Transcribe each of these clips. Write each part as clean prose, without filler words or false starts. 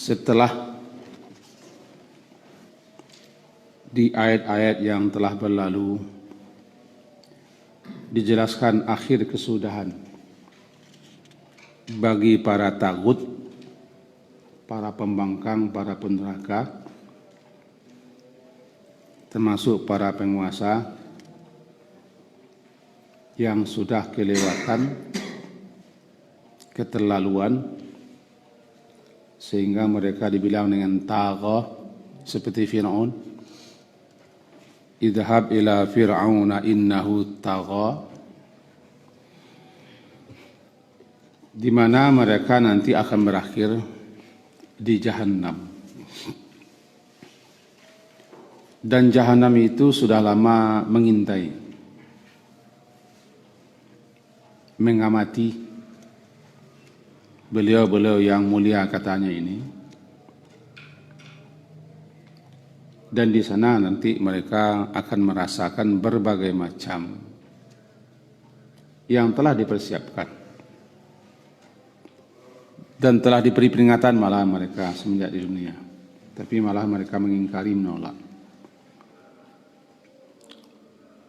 Setelah di ayat-ayat yang telah berlalu dijelaskan akhir kesudahan bagi para tagut, para pembangkang, para pendurhaka, termasuk para penguasa yang sudah kelewatan, keterlaluan, sehingga mereka dibilang dengan tagha, seperti Fir'aun. Idhab ila fir'auna innahu tagha, di mana mereka nanti akan berakhir di Jahannam. Dan Jahannam itu sudah lama mengintai, mengamati beliau-beliau yang mulia katanya ini. Dan di sana nanti mereka akan merasakan berbagai macam yang telah dipersiapkan. Dan telah diberi peringatan malah mereka semenjak di dunia. Tapi malah mereka mengingkari, menolak.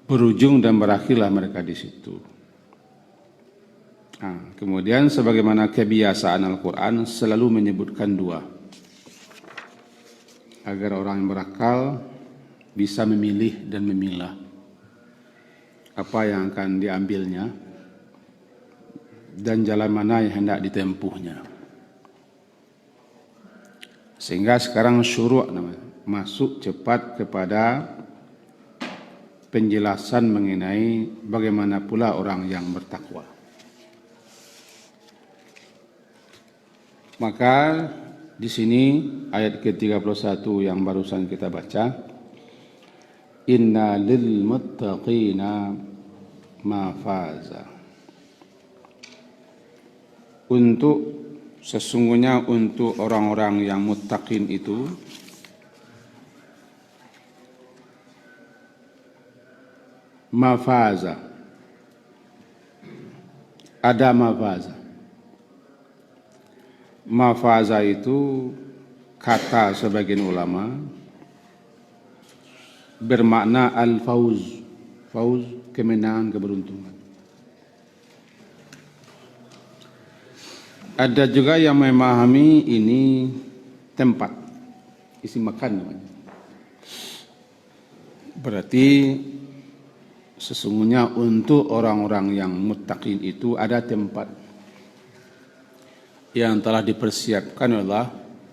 Berujung dan berakhirlah mereka di situ. Nah, kemudian sebagaimana kebiasaan Al-Quran selalu menyebutkan dua, agar orang yang berakal bisa memilih dan memilah apa yang akan diambilnya dan jalan mana yang hendak ditempuhnya. Sehingga sekarang syuru' namanya, masuk cepat kepada penjelasan mengenai bagaimana pula orang yang bertakwa. Maka di sini ayat ke-31 yang barusan kita baca, inna lil muttaqina mafaza. Sesungguhnya untuk orang-orang yang muttaqin itu mafaza. Ada mafaza. Mafaza itu kata sebagian ulama bermakna al-fauz. Fauz, kemenangan, keberuntungan. Ada juga yang memahami ini tempat, isim makan namanya. Berarti sesungguhnya untuk orang-orang yang muttaqin itu ada tempat yang telah dipersiapkan oleh Allah.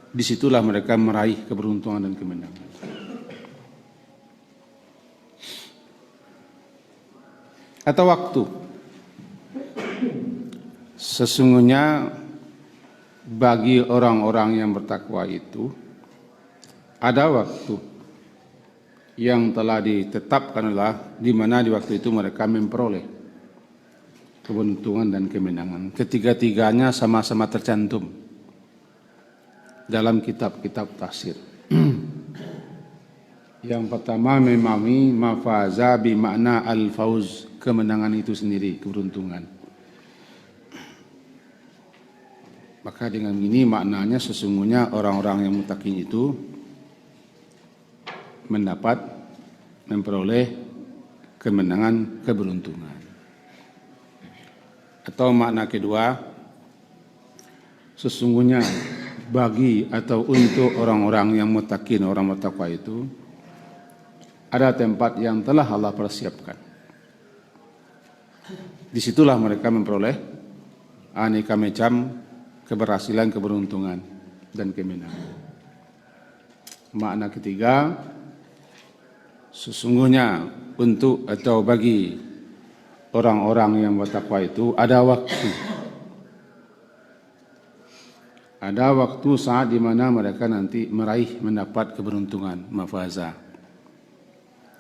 Disitulah mereka meraih keberuntungan dan kemenangan. Atau waktu. Sesungguhnya bagi orang-orang yang bertakwa itu ada waktu yang telah ditetapkan oleh Allah, di mana di waktu itu mereka memperoleh keberuntungan dan kemenangan. Ketiga-tiganya sama-sama tercantum dalam kitab-kitab tafsir. Yang pertama memahami mafaza bimakna al-fauz, kemenangan itu sendiri, keberuntungan. Maka dengan ini maknanya sesungguhnya orang-orang yang muttaqin itu memperoleh kemenangan, keberuntungan. Atau makna kedua, sesungguhnya bagi atau untuk orang-orang yang muttaqin, orang bertakwa itu ada tempat yang telah Allah persiapkan. Disitulah mereka memperoleh aneka macam keberhasilan, keberuntungan, dan kemenangan. Makna ketiga, sesungguhnya untuk atau bagi orang-orang yang bertakwa itu ada waktu. Ada waktu saat di mana mereka nanti mendapat keberuntungan, mafaza.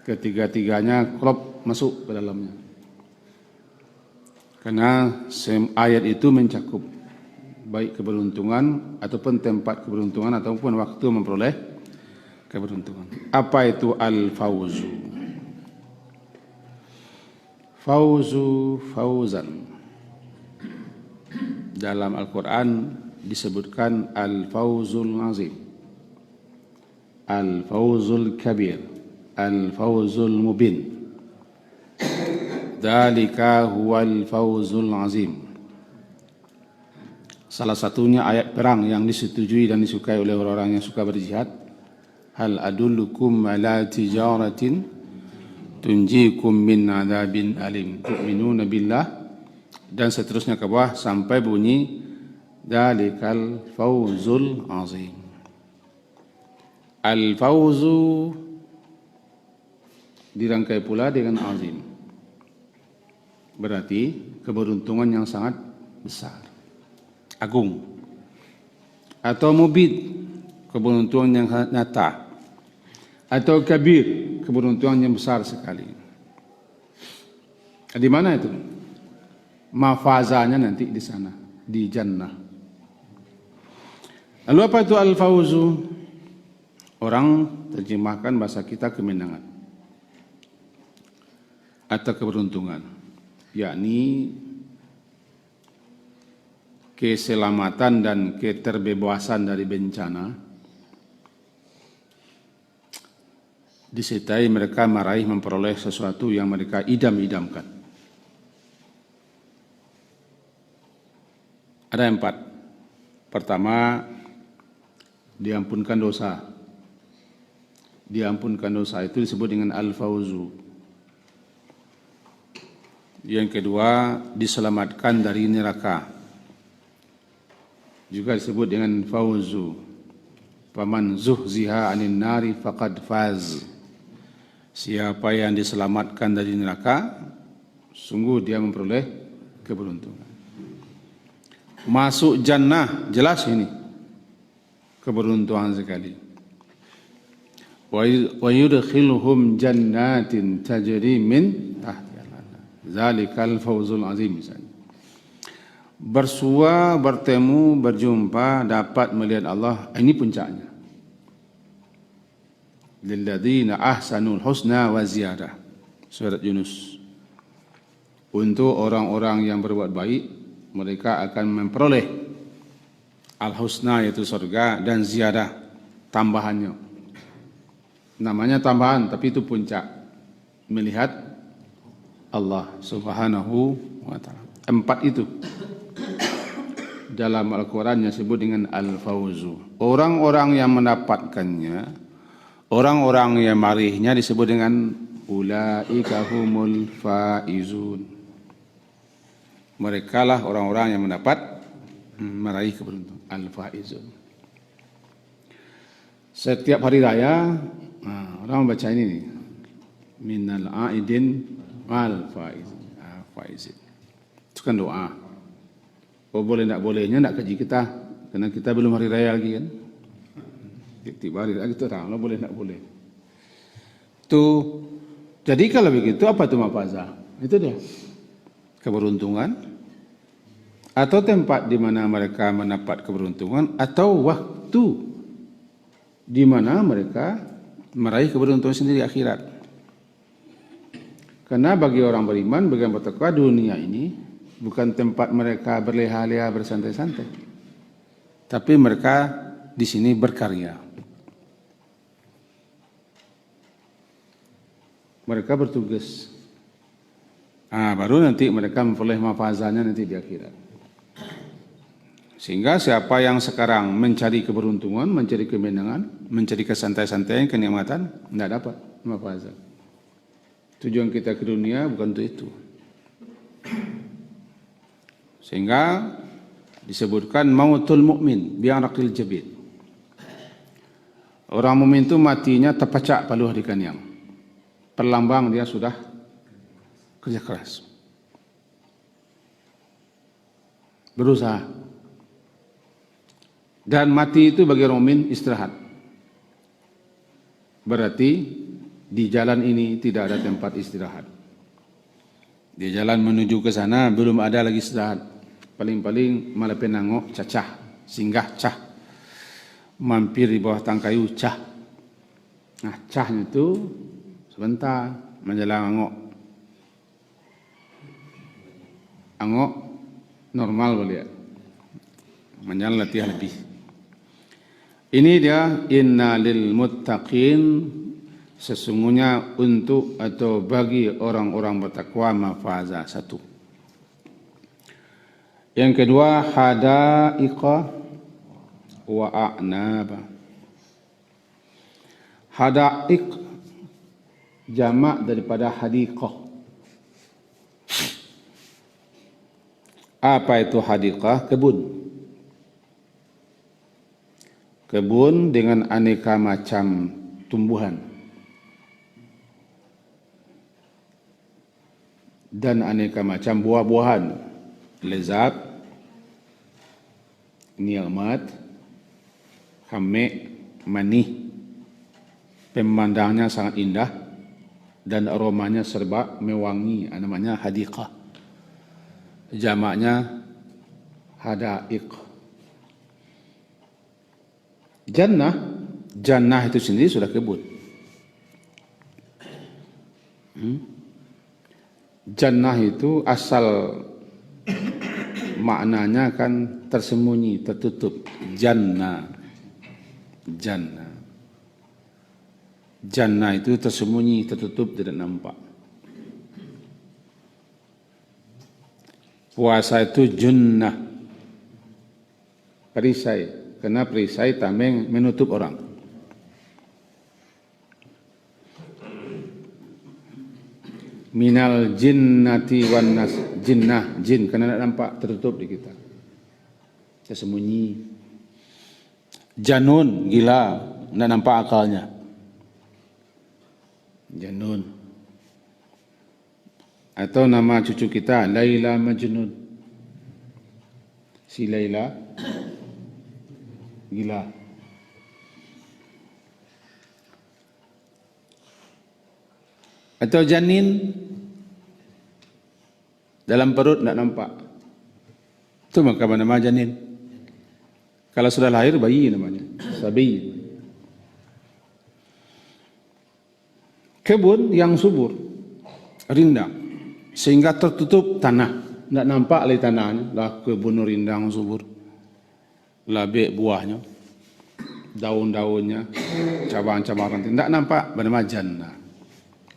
Ketiga-tiganya klop masuk ke dalamnya. Karena ayat itu mencakup baik keberuntungan ataupun tempat keberuntungan ataupun waktu memperoleh keberuntungan. Apa itu al-fauzu? Fauzu fauzan. Dalam Al-Quran disebutkan al-fawzul azim, al-fawzul kabir, al-fawzul mubin. Dzalika huwal fawzul azim. Salah satunya ayat perang yang disetujui dan disukai oleh orang-orang yang suka berjihad. Hal adullukum ala tijaratin tunjikum min adzabin alim tu'minuna billah, dan seterusnya ke bawah sampai bunyi dzalikal fawzul azim. Al fawzu dirangkai pula dengan azim, berarti keberuntungan yang sangat besar, agung. Atau mubin, keberuntungan yang nyata. Atau kabir, keberuntungan yang besar sekali. Di mana itu? Mafazanya nanti di sana, di jannah. Lalu apa itu al-fawzu? Orang terjemahkan bahasa kita kemenangan atau keberuntungan, yakni keselamatan dan keterbebasan dari bencana, disertai mereka meraih memperoleh sesuatu yang mereka idam-idamkan. Ada 4. Pertama, diampunkan dosa. Diampunkan dosa itu disebut dengan al-fawzu. Yang kedua, diselamatkan dari neraka, juga disebut dengan fawzu. Faman zuhziha 'anil nari faqad faz. Siapa yang diselamatkan dari neraka, sungguh dia memperoleh keberuntungan. Masuk jannah, jelas ini keberuntungan sekali. Wa yudkhiluhum jannatin tajri min tahtiha al-anhar. Zalikal fawzul azim misalnya. Bersua, bertemu, berjumpa, dapat melihat Allah, ini puncaknya. Lilladzina ahsanul husna wa ziyadah. Surat Yunus. Untuk orang-orang yang berbuat baik, mereka akan memperoleh al-husna, yaitu surga, dan ziyadah, tambahannya. Namanya tambahan, tapi itu puncak, melihat Allah Subhanahu wa ta'ala. 4 itu dalam Al-Quran yang disebut dengan al-fawzu. Orang-orang yang mendapatkannya, orang-orang yang meraihnya disebut dengan ulaika humul faizun. Mereka lah orang-orang yang mendapat meraih keberuntungan, al-faizun. Setiap hari raya orang membaca ini nih, minal aidin wal faizin. Itu kan doa. Oh, boleh tak bolehnya nak kaji kita, karena kita belum hari raya lagi kan. Tiba hari raya itu tak boleh tak boleh. Tuh, jadi kalau begitu apa itu mafaza? Itu dia, keberuntungan, atau tempat di mana mereka mendapat keberuntungan, atau waktu di mana mereka meraih keberuntungan sendiri akhirat. Karena bagi orang beriman, bagi yang bertakwa, dunia ini bukan tempat mereka berleha-leha bersantai-santai, tapi mereka di sini berkarya. Mereka bertugas. Baru nanti mereka memperoleh mafazanya nanti di akhirat. Sehingga siapa yang sekarang mencari keberuntungan, mencari kemenangan, mencari kesantai-santaian, kenikmatan, tidak dapat mafazah. Tujuan kita ke dunia bukan untuk itu. Sehingga disebutkan mautul mukmin bi'araqil jabin. Orang mukmin itu matinya terpecah paluh di kanyang. Perlambang dia sudah kerja keras, berusaha. Dan mati itu bagi orang mukmin istirahat. Berarti di jalan ini tidak ada tempat istirahat. Di jalan menuju ke sana belum ada lagi istirahat. Paling-paling malah penangok cacah, singgah cah, mampir di bawah tangkayu cah. Nah, cahnya itu sebentar menjelang angok. Angok normal boleh ya. Menjalan latihan lebih. Ini dia inna lil muttaqin, sesungguhnya untuk atau bagi orang-orang bertakwa mafaza, satu. Yang kedua hadaiqa wa a'naba. Hadaiq jamak daripada hadiqah. Apa itu hadiqah? Kebun. Kebun dengan aneka macam tumbuhan dan aneka macam buah-buahan, lezat, nikmat, hamid, manis. Pemandangnya sangat indah dan aromanya serba mewangi. Namanya hadiqah. Jamaknya hadaiq. Jannah itu sendiri sudah kebun. Jannah itu asal maknanya kan tersembunyi, tertutup. Jannah itu tersembunyi, tertutup, tidak nampak. Puasa itu junnah, perisai. Karena perisai tameng menutup orang. Minal jinnati wan nas, jinnah, jin, karena tidak nampak, tertutup di kita. Tersembunyi. Janun, gila, tidak nampak akalnya. Janun. Atau nama cucu kita, Laila Majnun. Si Laila gila. Atau janin dalam perut tidak nampak. Itu maka nama janin. Kalau sudah lahir bayi namanya, sabi. Kebun yang subur, rindang, sehingga tertutup tanah, tidak nampak oleh tanahnya. Lah kebun rindang subur. Labik buahnya, daun-daunnya, cabang-cabangan, tidak nampak, bernama jannah.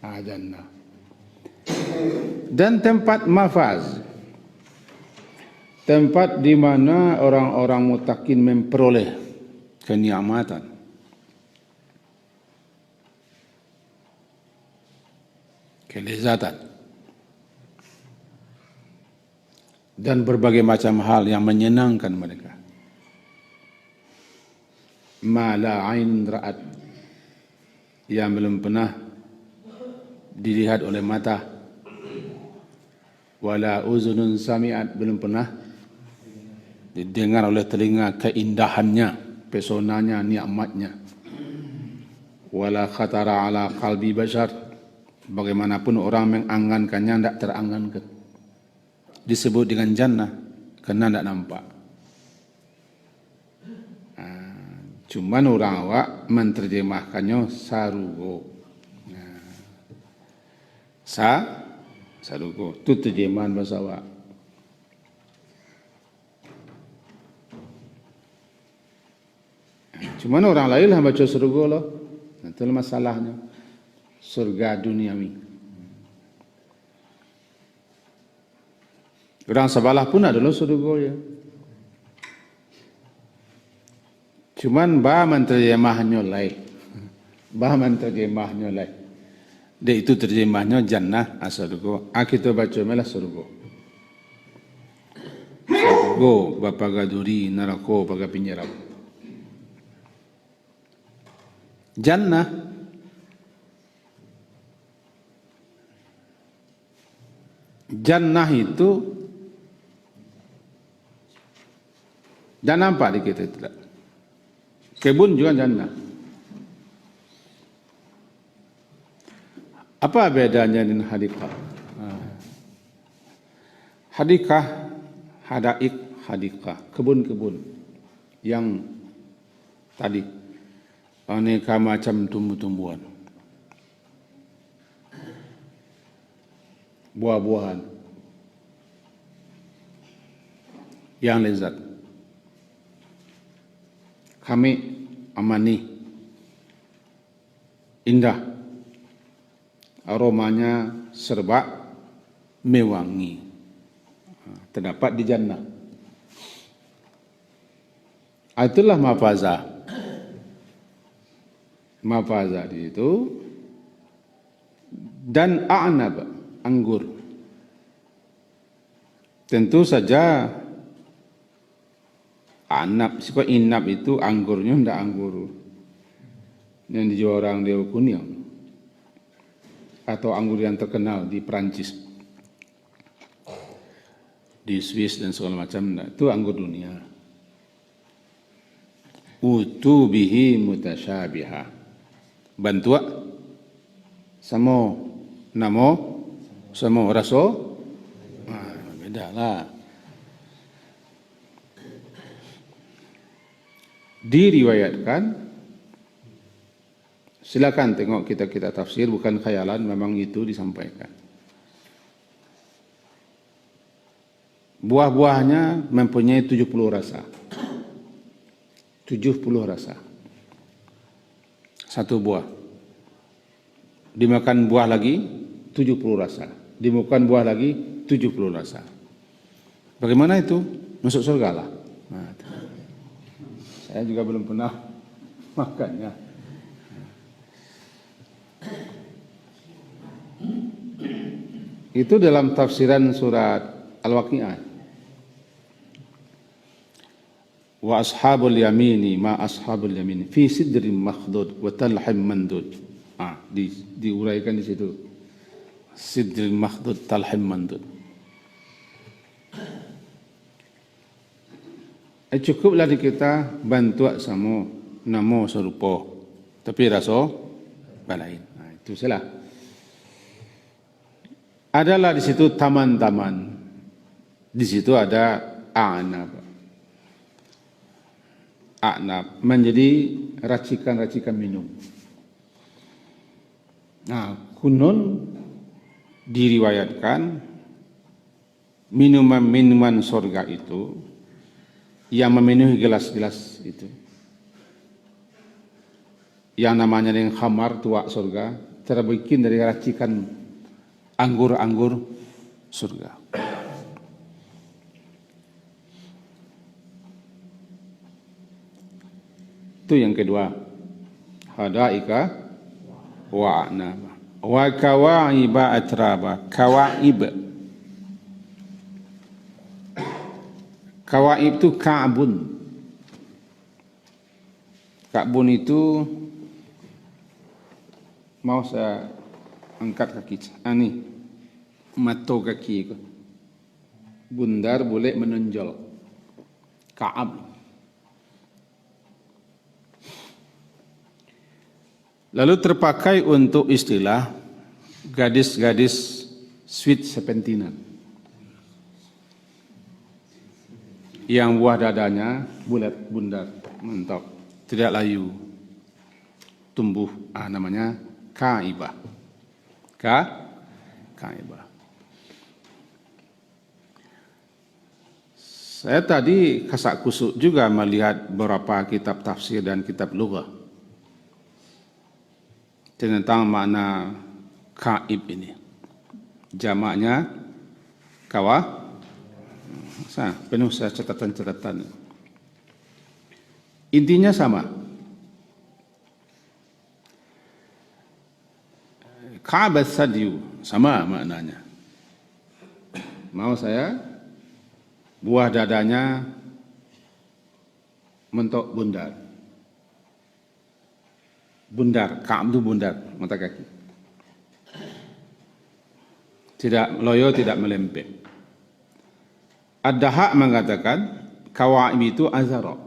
Jannah. Dan tempat mafaz, tempat di mana orang-orang muttaqin memperoleh kenikmatan. Kelezatan. Dan berbagai macam hal yang menyenangkan mereka. Ma la ain ra'at, yang belum pernah dilihat oleh mata, wala uzunun sami'at, belum pernah didengar oleh telinga keindahannya, pesonanya, nikmatnya, wala khatara ala qalbi bashar, bagaimanapun orang mengangankannya tidak terangankan. Disebut dengan jannah karena tidak nampak. Cuman orang awak menterjemahkannya sarugo. Sarugo itu terjemahan bahasa awak. Cuman orang lain lah baca sarugo loh. Itu masalahnya. Surga duniawi. Orang sebelah pun adalah sarugo ya. Cuman bah menterjemahnya lain. Bah menterjemahnya lain. Dia itu terjemahnya jannah asarugo. Kita baca malah surga. Surga bapa gaduri neraka bapa penyerap. Jannah itu jangan nampak di kita tidak. Kebun juga jannah. Apa bedanya dengan hadikah? Hadikah, hadaik, hadikah, kebun-kebun yang tadi aneka macam tumbuh-tumbuhan, buah-buahan yang lezat. kami amani, indah, aromanya serba mewangi, terdapat di jannah. Itulah mafaza. Mafaza di situ. Dan a'nab, anggur. Tentu saja anab, sebab inab itu anggurnya tidak anggur yang dijual orang di Kunyang atau anggur yang terkenal di Perancis, di Swiss dan segala macam. Itu anggur dunia. Utu bihi mutasyabiha. Bantua samo namo samo raso. Beda lah. Diriwayatkan, silakan tengok kita tafsir, bukan khayalan, memang itu disampaikan. Buah-buahnya mempunyai 70 rasa. 70 rasa. Satu buah. Dimakan buah lagi 70 rasa. Dimakan buah lagi 70 rasa. Bagaimana itu? Masuk surga lah. Nah, saya juga belum pernah makannya. Itu dalam tafsiran surat Al-Waqi'ah. Wa ashabul yamini ma ashabul yamin fi sidrin makhdud wa talhim mandud. Diuraikan di situ. Sidrin makhdud, talhim mandud. Cukuplah di kita bantu sama namo serupa, tapi rasa balain. Itu salah. Adalah di situ taman-taman. Di situ ada a'nab. A'nab menjadi racikan-racikan minum. Nah, kunun diriwayatkan minuman-minuman surga itu yang memenuhi gelas-gelas itu, yang namanya dengan khamar tua surga, terbikin dari racikan anggur-anggur surga. Itu yang kedua, hadaika wa a'naba wa kawa'iba atraba. Kawaib itu ka'bun. Ka'bun itu, mau saya angkat kaki. Ini mato kaki itu. Bundar boleh menonjol. Ka'ab. Lalu terpakai untuk istilah gadis-gadis sweet sepentinan. Yang buah dadanya bulat bundar, mantap, tidak layu, tumbuh, namanya kaibah. Kaibah. Saya tadi kasak kusuk juga melihat beberapa kitab tafsir dan kitab lughah tentang makna kaib ini. Jamaknya penuh saya catatan-catatan. Intinya sama. Ka'bat sadyu sama maknanya. Mau saya buah dadanya mentok bundar. Bundar, Ka'ab itu bundar, mata kaki. Tidak loyo, tidak melempem. Ad-Dahak mengatakan kawaib itu azara,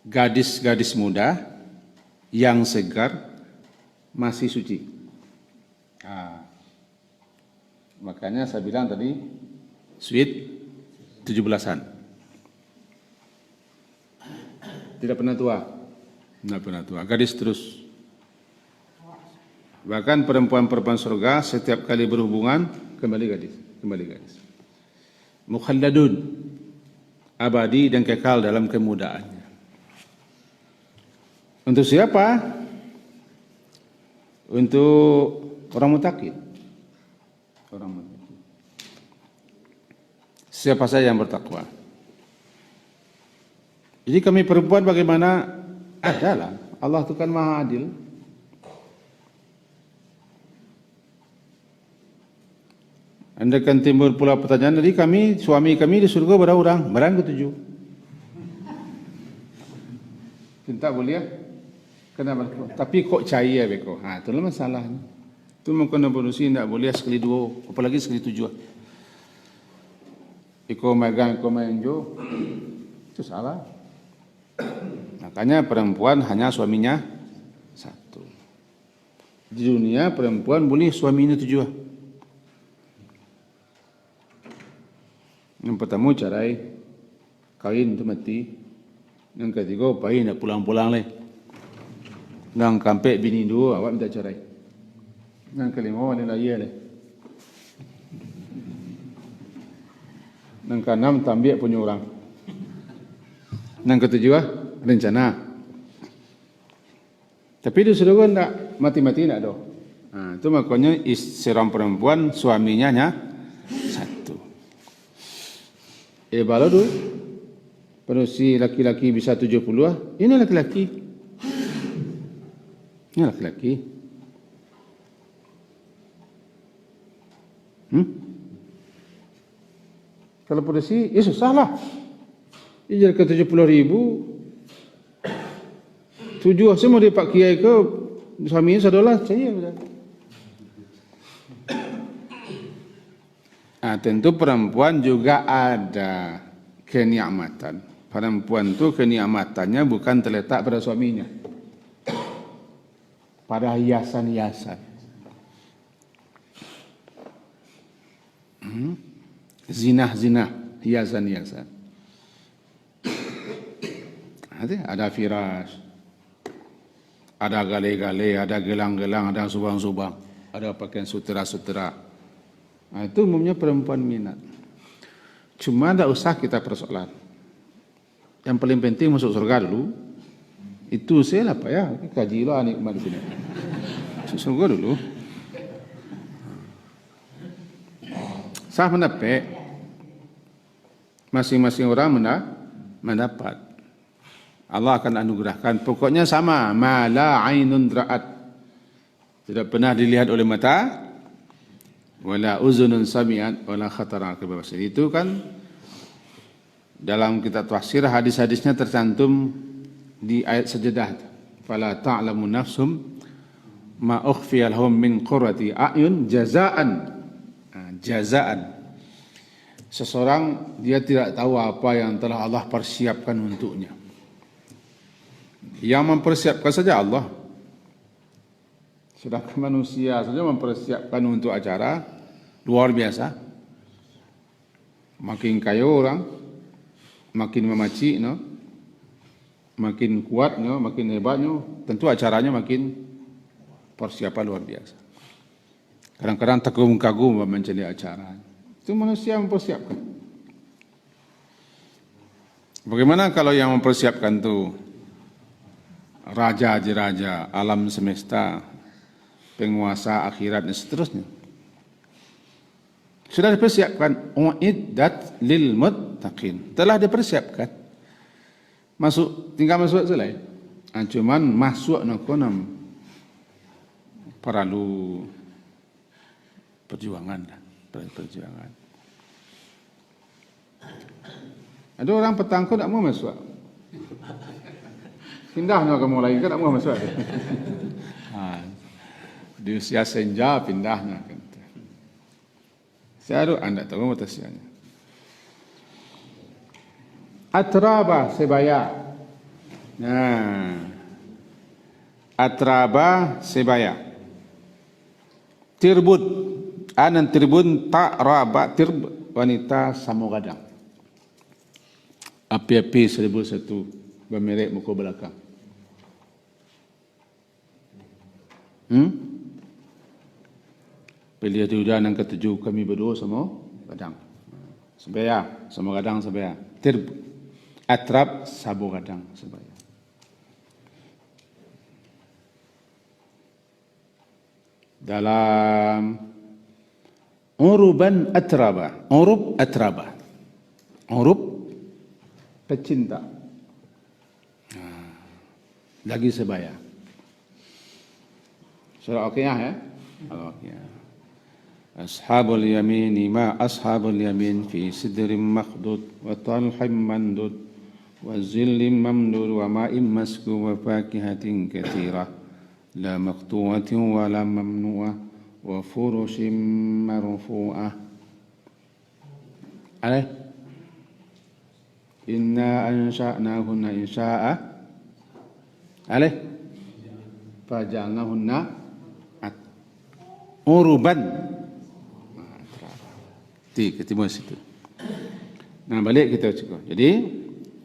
gadis-gadis muda yang segar, masih suci. Makanya saya bilang tadi sweet 17-an. Tidak pernah tua. Tidak pernah tua. Gadis terus. Bahkan perempuan-perempuan surga setiap kali berhubungan kembali gadis. Mukhalladun, abadi dan kekal dalam kemudaannya. Untuk siapa? Untuk orang muttaqin. Orang muttaqin. Siapa saja yang bertakwa. Jadi kami perempuan bagaimana? Adalah Allah itu kan Maha Adil. Anda kan timbul pula pertanyaan, jadi kami, suami kami di surga berapa orang? Barang ketujuh. Cinta boleh ya? Kenapa? Tapi kok cair beko? Itulah masalahnya. Itu mungkin evolusi tidak boleh sekali dua, apalagi sekali tujuh. Iko megang, iko menjo, itu salah. Makanya perempuan hanya suaminya satu. Di dunia perempuan boleh suaminya tujuh. Yang pertama cerai, kawin itu mati. Yang ketiga bayi nak pulang-pulang leh. Yang keempat bini dua awak minta cerai. Yang kelima wanita iya leh. Yang keenam tambah punya orang. Yang ketujuh rencana. Tapi di surga enggak mati-mati enggak doh. Itu makanya seorang perempuan suaminya hanya satu. Baru tu, pada si laki-laki bisa 70 ini laki-laki. Ini laki-laki. Kalau pada si, susah lah. Ia ke 70,000, 7 semua dia pak kiai ke, suaminya $1, saya betul. Tentu perempuan juga ada kenikmatan. Perempuan itu kenikmatannya bukan terletak pada suaminya, pada hiasan-hiasan. Zina-zina, hiasan-hiasan. Ada firas, ada gale-gale, ada gelang-gelang, ada subang-subang, ada pakaian sutera-sutera. Itu umumnya perempuan minat. Cuma tidak usah kita persoalan. Yang paling penting masuk surga dulu. Itu saya lah Pak ya, kaji lah nikmat di sini. Masuk surga dulu. Sah mendapat. Masing-masing orang mendapat. Allah akan anugerahkan. Pokoknya sama. Ma la ainun ra'at. Tidak pernah dilihat oleh mata. Wala uzunun sami'at wala khatara ke bawah. Itu kan dalam kitab tafsir hadis-hadisnya tercantum di ayat sajadah. Fala ta'lamu nafsum ma ukhfiya lahum min qurrati a'yun jazaan. Jazaan. Seseorang dia tidak tahu apa yang telah Allah persiapkan untuknya. Yang mempersiapkan saja Allah. Sedangkan manusia saja mempersiapkan untuk acara luar biasa. Makin kaya orang, makin memaci, no? Makin kuat, no? Makin hebatnya, tentu acaranya makin persiapan luar biasa. Kadang-kadang terkagum-kagum mencari acara. Itu manusia mempersiapkan. Bagaimana kalau yang mempersiapkan itu raja-raja alam semesta, penguasa akhirat dan seterusnya. Sudah dipersiapkan. Uiddat lil muttaqin. Telah dipersiapkan. Tinggal masuk selai. Cuman masuk nakonam perlu perjuangan. Perjuangan. Ada orang petangko tak mau masuk. Pindahnya kamu lagi kan tak mau masuk. Di usia senja pindahnya. Saya anda tahu mutasianya. Atraba sebaya. Atraba sebaya. Tirbut. Anan tirbun tak raba tirb wanita samogadang. Api-api 1001 bermerek muka belakang. Pilih tujuan yang ketujuh kami berdua sama gadang. Sebaya, sama gadang sebaya. Tirb, atrab, sabu gadang sebaya. dalam uruban atraba, urub atraba, urub pecinta, lagi sebaya. Surah Al-Qiyah ya. Al-Qiyah. Ashabul yamin ma ashabul yamin fi sidrin makhdud wa talhim mandud wa zillim mamdud wa ma'im masku wa fakihatin katsirah la maqtu'atin wa la mamnu'ah wa furushin marfu'ah. Aleh. Inna ansha'nahunna insya'a. Aleh. Faja'alnahunna uruban. Ketemu situ. Nah, balik kita cukup. Jadi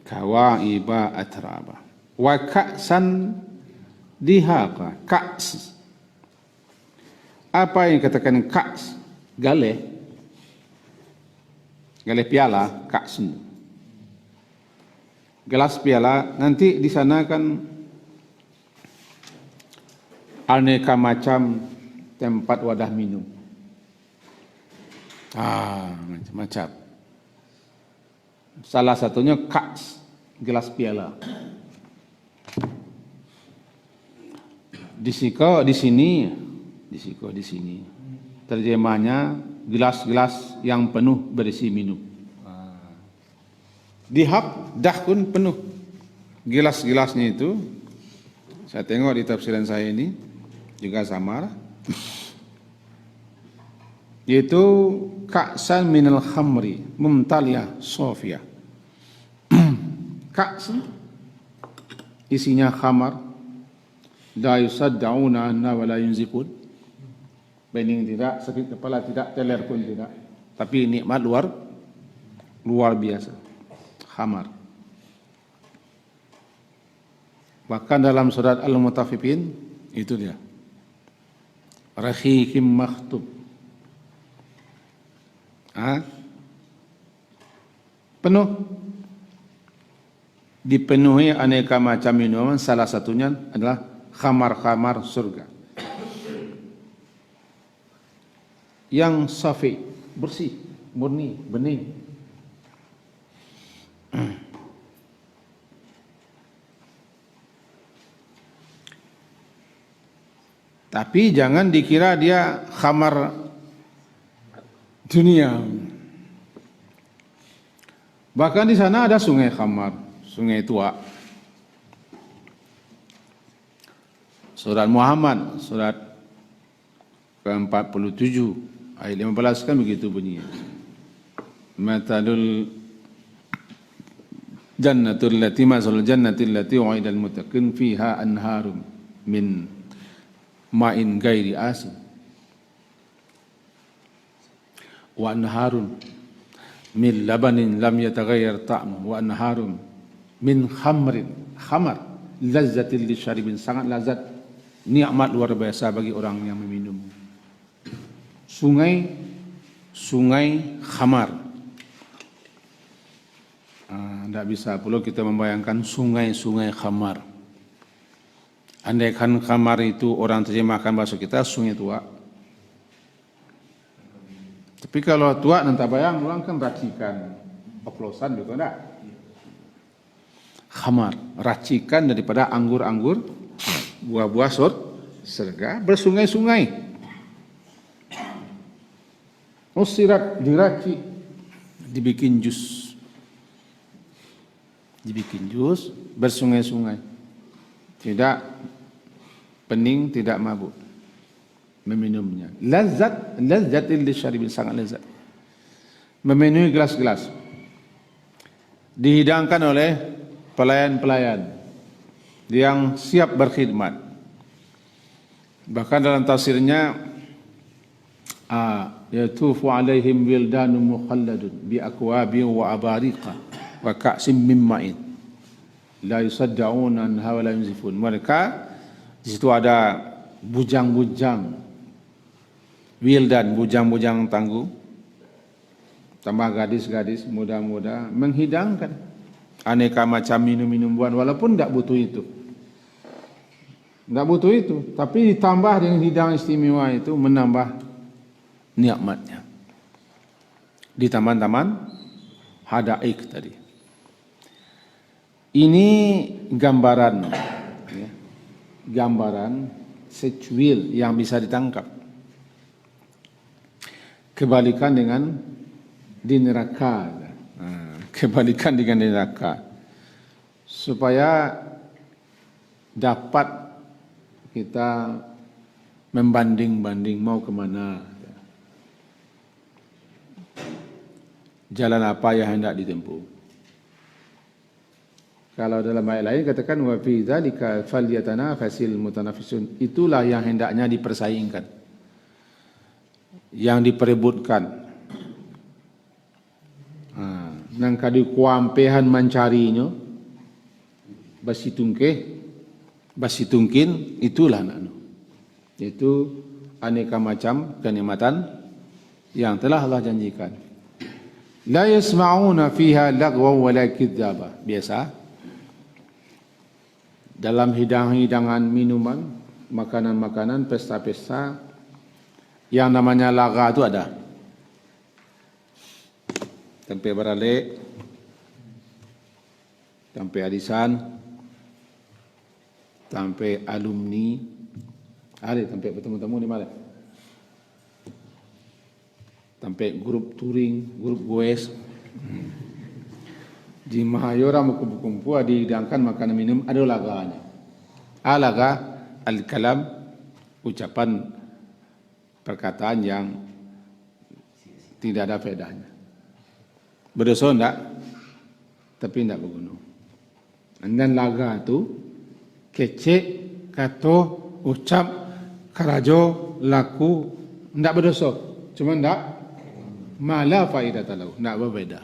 kawaiba atraba. Wa ka'san dihaqa. Ka's. Apa yang katakan ka's? Galeh. Galeh piala, ka'sun. Gelas piala, nanti di sana kan aneka macam tempat wadah minum. Macam-macam. Salah satunya ka's, gelas piala. Di sini terjemahnya gelas-gelas yang penuh berisi minum. Dihak dahkun penuh. Gelas-gelasnya itu saya tengok di tafsiran saya ini juga sama, yaitu ka'san minal khamri mumtaliyah sofiyah. Ka's isinya khamar, la yusaddauna anna wa la yunzifun. Bening tidak, sakit kepala tidak, teler pun tidak, tapi nikmat luar biasa. Khamar. Bahkan dalam surat Al-Mutaffifin itu dia. Rahiqim makhtub. Penuh. Dipenuhi aneka macam minuman, salah satunya adalah khamar-khamar surga. Yang safi, bersih, murni, bening. Tapi jangan dikira dia khamar dunia. Bahkan di sana ada sungai khamar, sungai tua. Surat Muhammad, surat ke-47 ayat 15 kan begitu bunyinya. Matalul jannatul lati masalul jannatil lati wa'idal muttaqin fiha anharum min ma'in gairi asin wa anharun min labanin lam yataghayyar ta'mu wa anharun min khamar lazzatil lisyaribin, sangat lazat, nikmat luar biasa bagi orang yang meminum. Sungai khamar. Tidak bisa pula kita membayangkan sungai khamar. Andaikan khamar itu orang terjemahkan bahasa kita sungai tua. Tapi kalau tua nanti bayang orang kan racikan, oplosan juga enggak. Khamar, racikan daripada anggur-anggur, buah-buah surga bersungai-sungai. Usirat, diracik, dibikin jus. Bersungai-sungai. Tidak pening, tidak mabuk meminumnya. Lazzatil lisyaribin, sangat lezat. Memenuhi gelas-gelas. Dihidangkan oleh pelayan-pelayan yang siap berkhidmat. Bahkan dalam tafsirnya yatufu alaihim wildanun mukhalladun bi akwabin wa abariqa wa ka'sim min ma'in la yusaddauna anha wa la yunzifun. Mereka di situ ada bujang-bujang wildan, bujang-bujang tangguh, tambah gadis-gadis muda-muda menghidangkan aneka macam minum-minuman walaupun tidak butuh itu. Tidak butuh itu. Tapi ditambah dengan hidangan istimewa itu menambah nikmatnya. Di taman-taman hadaik tadi. Ini gambaran, ya, gambaran secuil yang bisa ditangkap. Kebalikan dengan di neraka. Kebalikan dengan di neraka. Supaya dapat kita membanding-banding mau kemana. Jalan apa yang hendak ditempuh. Kalau dalam ayat lain katakan wa fi dzalika falyatanafasil mutanafisun, itulah yang hendaknya dipersaingkan, yang diperebutkan. Nang kadi kuampehan mencarinya basi tungkin itulah nanu. Itu aneka macam kenikmatan yang telah Allah janjikan. La yasma'una fiha lagwa wala kidzaba. Biasa dalam hidangan minuman, makanan-makanan, pesta-pesta yang namanya laga itu ada. Tempe barale, tempe arisan, tempe alumni, ada tempe bertemu-temu di mana? Tempe grup touring, grup goes. Di Mahayora kumpul-kumpul dihidangkan makanan minum ada laganya. Alaga al-kalam, ucapan perkataan yang tidak ada faedahnya. Berdosa enggak? Tapi enggak berguna. Dan laga itu kecek, kato, ucap, karajo, laku, enggak berdosa. Cuma enggak malah faedah talau, enggak berbeda.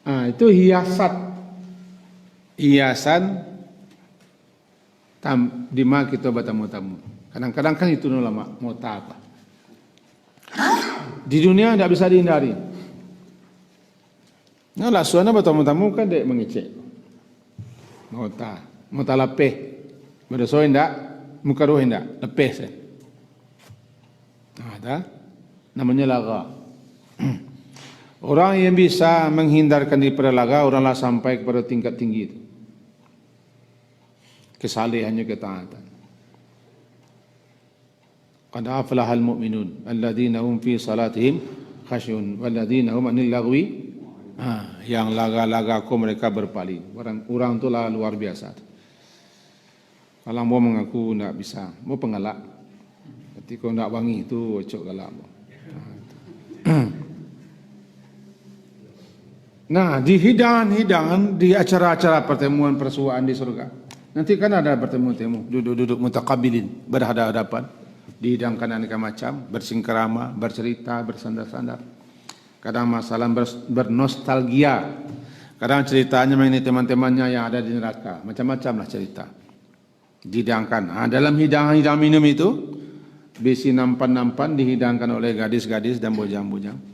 Itu hiasan di mana kita bertamu-tamu. Kadang-kadang kan itu ulama mau apa. Di dunia tidak bisa dihindari. Nah, lah suana bertamu-tamu kan dia mengecek. Mau lepeh. Berdosa hendak, muka roh hendak, lepeh saya. Ada namanya laga. Orang yang bisa menghindarkan diri pada laga, oranglah sampai kepada tingkat tinggi itu. Kesalehannya ketaatan. Qad aflahal mu'minun alladzina hum fi salatihim khasyun walladzina hum anil lagwi. Yang laga-laga kau mereka berpaling. Orang itulah luar biasa. Kalau mau mengaku tidak bisa, mau pengalak. Ketika tidak wangi itu ocok galak. Nah, di hidangan-hidangan, di acara-acara pertemuan persuaan di surga. Nanti kan ada bertemu-temu, duduk-duduk mutakabilin, berhadapan-hadapan. Dihidangkan aneka macam, bersingkrama, bercerita, bersandar-sandar. Kadang masalah bernostalgia. Kadang ceritanya mengenai teman-temannya yang ada di neraka. Macam-macam lah cerita. Dihidangkan. Dalam hidangan-hidangan minum itu, besi nampan-nampan dihidangkan oleh gadis-gadis dan bujang-bujang.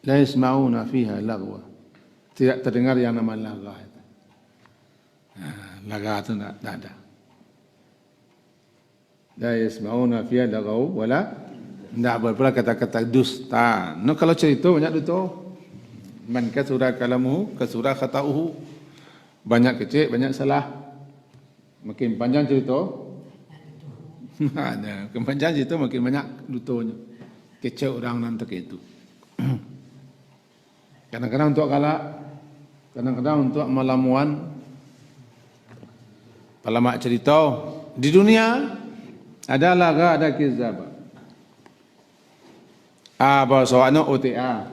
La yasma'una fiha lagwa. Tidak terdengar yang namanya laga. Laga itu tidak ada. La yasma'una fiha lagwa wala, tidak berpula kata-kata dusta. No, kalau cerita banyak dusta. Man kasura kalamuhu kasura khata'uhu. Banyak kecil, banyak salah. Makin panjang cerita, makin panjang cerita makin banyak dustanya. Kecil orang nanti itu. Kadang-kadang untuk galak, kadang-kadang untuk melamuan. Palamak cerita di dunia ada laga, ada kizab. Bahasa anak OTA.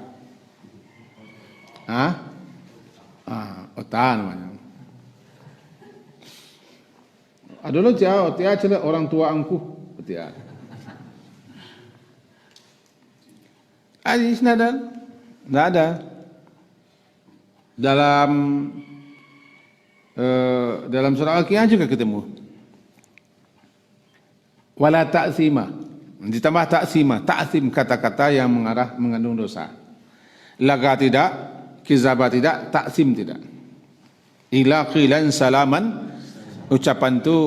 OTA namanya. Ada lo jauh OTA cila orang tua angkuh OTA. Ada isnadan? Tidak ada. Dalam surah Al-Qiyamah juga ketemu. Wala ta'zima. Ditambah ta'zima, ta'zim kata-kata yang mengandung dosa. Laga tidak, kizabah tidak, ta'zim tidak. ila qilan salaman, ucapan itu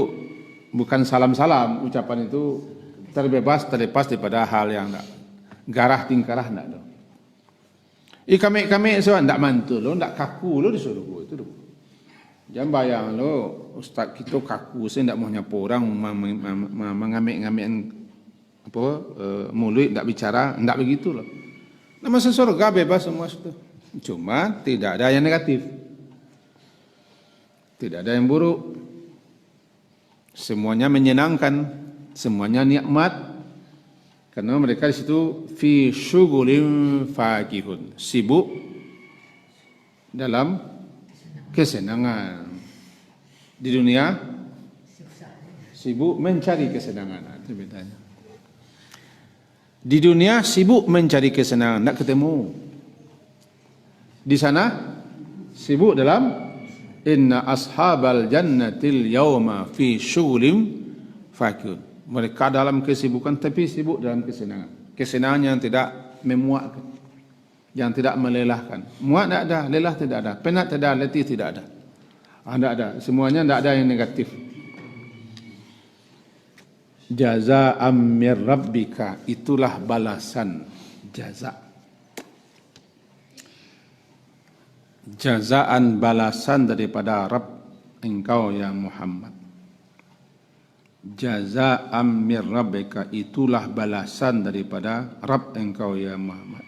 bukan salam-salam, ucapan itu terlepas daripada hal yang tak garah tingkarah tak ada. Kami so ndak mantul lo, ndak kaku lo disuruh itu lo. Jangan bayang lo ustaz kita kaku saya ndak mau nyapa orang mengamik-ngamik apa mulut ndak bicara, ndak begitu lo. Nama surga bebas semua itu. Cuma tidak ada yang negatif. Tidak ada yang buruk. Semuanya menyenangkan, semuanya nikmat. Karena mereka di situ fi syughulin fakihun, sibuk dalam kesenangan. Di dunia sibuk mencari kesenangan, itu bedanya. Di dunia sibuk mencari kesenangan, tak ketemu. Di sana sibuk dalam inna ashabal jannatil yawma fi syughulin fakihun. Mereka dalam kesibukan tapi sibuk dalam kesenangan. Kesenangan yang tidak memuakkan, yang tidak melelahkan. Muak tidak ada, lelah tidak ada, penat tidak ada, letih tidak ada. Tidak ada, semuanya tidak ada yang negatif. Jazaa'an mir rabbika, itulah balasan jaza. Jazaan balasan daripada Rabb engkau ya Muhammad. Jazaa'an mir rabbika, itulah balasan daripada Rabb engkau ya Muhammad.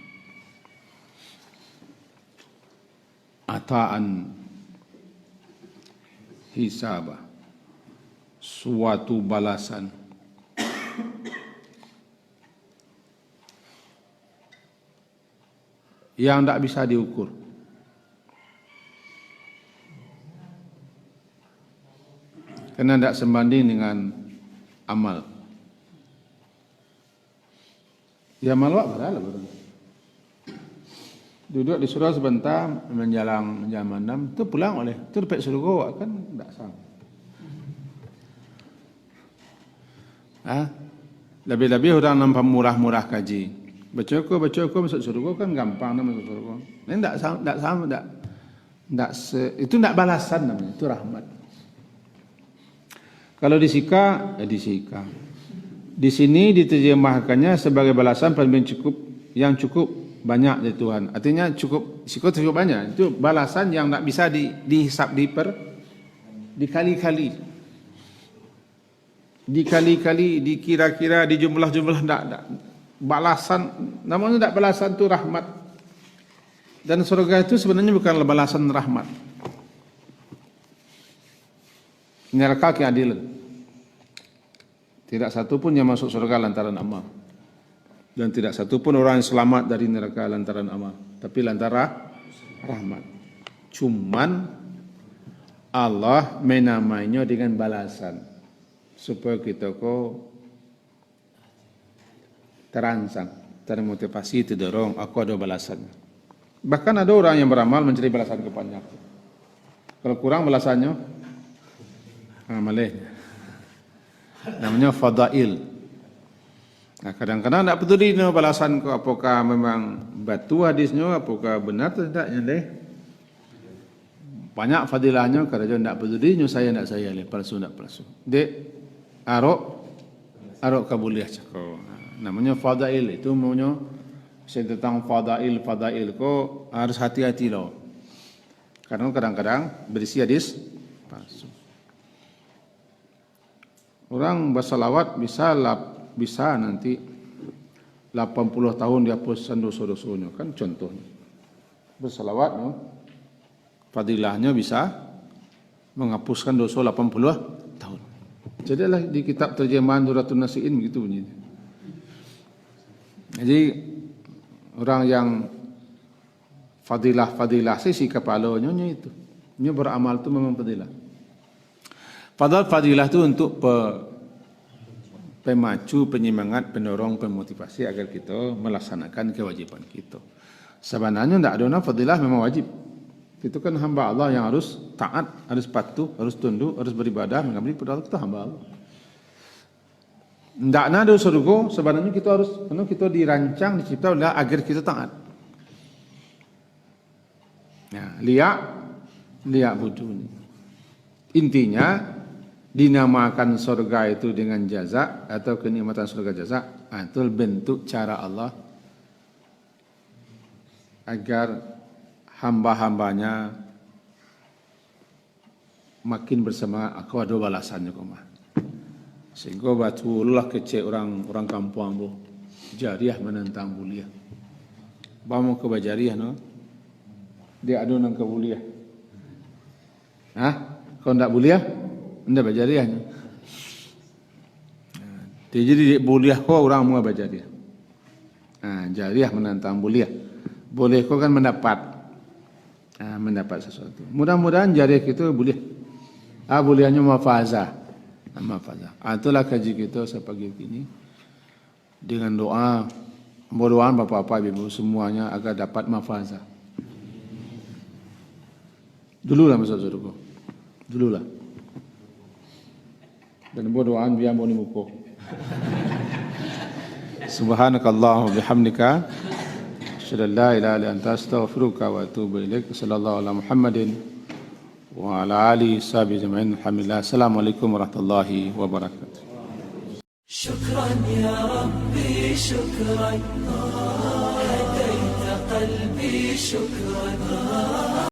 Ata'an hisaba, suatu balasan yang tak bisa diukur. Karena tidak sebanding dengan amal. Ya amal apa dah lah. Duduk di surau sebentar menjelang jam 6 tu pulang oleh tu dapat surga kan tak sama. Lebih-lebih orang nampak murah-murah kaji. Baca-baca masuk surga kan gampang nak masuk surga. Ini tak sama itu tak balasan namanya, itu rahmat. Kalau disika, disika. Di sini diterjemahkannya sebagai balasan yang cukup banyak dari Tuhan. Artinya cukup banyak. Itu balasan yang tak bisa dihisap dikali-kali. Dikali-kali, dikira-kira, di jumlah-jumlah tak. Balasan, namanya tak balasan itu rahmat. Dan surga itu sebenarnya bukanlah balasan rahmat. Neraka keadilan. Tidak satu pun yang masuk surga lantaran amal. Dan tidak satu pun orang yang selamat dari neraka lantaran amal. Tapi lantaran rahmat. Cuman Allah menamainya dengan balasan. Supaya kita terangsang, termotivasi, terdorong, aku ada balasannya. Bahkan ada orang yang beramal mencari balasan kepadanya. Kalau kurang balasannya, malih. Namanya fadail. Nah, kadang-kadang tak peduli balasan kau apakah memang batu hadisnya, apakah benar atau tidak deh. Banyak fadilahnya kadang tak peduli saya le palsu tak palsu. Dek arok kabuliah cakap. Namanya fadail, itu namanya tentang fadail kau harus hati-hati loh. Karena kadang-kadang berisi hadis palsu. Orang bersalawat bisa nanti 80 tahun dihapuskan dosa-dosanya, kan contohnya. Bersalawat, fadilahnya bisa menghapuskan dosa 80 tahun. Jadilah di kitab terjemahan Duratun Nasiin begitu bunyinya. Jadi orang yang fadilah sih kepalanya itu. Ini beramal itu memang fadilah. Fadilah itu untuk pemacu, penyemangat, pendorong, pemotivasi agar kita melaksanakan kewajiban kita. Sebenarnya tidak ada fadilah memang wajib. Itu kan hamba Allah yang harus taat, harus patuh, harus tunduk, harus beribadah, mengabdi kepada Allah, kita hamba Allah. Tidak ada surga, sebenarnya kita harus, karena kita dirancang, dicipta agar kita taat. Ya, liya liya'buduni. Intinya dinamakan surga itu dengan jaza atau kenikmatan surga jaza, itu bentuk cara Allah agar hamba-hambanya makin bersama aku ada balasannya koma. Sehingga batulah kecil orang kampung bu jariah menentang buliah. Bamu ke bajariah no, dia adu nang ke buliah. Kalau ndak buliah, ndak bajariahnya. Jadi buliah kau orang mau bajariah. Jariah menentang buliah. Boleh kau kan mendapat sesuatu. Mudah-mudahan jariah kita buliah. Buliahnya mafazah. Itulah kaji kita sepagi ini dengan doa. Mudah-mudahan bapak-bapak ibu semuanya agar dapat mafazah. Dululah masuk surga. Dululah. Dan berdoaan biar mau nimuko. Subhanakallahumma bihamdika asyhadu an la ilaha illa anta astaghfiruka wa atubu ilaik. Sallallahu ala Muhammadin wa ala alihi sahbihi ajma'in. Alhamdulillah. Assalamualaikum warahmatullahi wabarakatuh. شكرا يا ربي شكرا هديت قلبي شكرا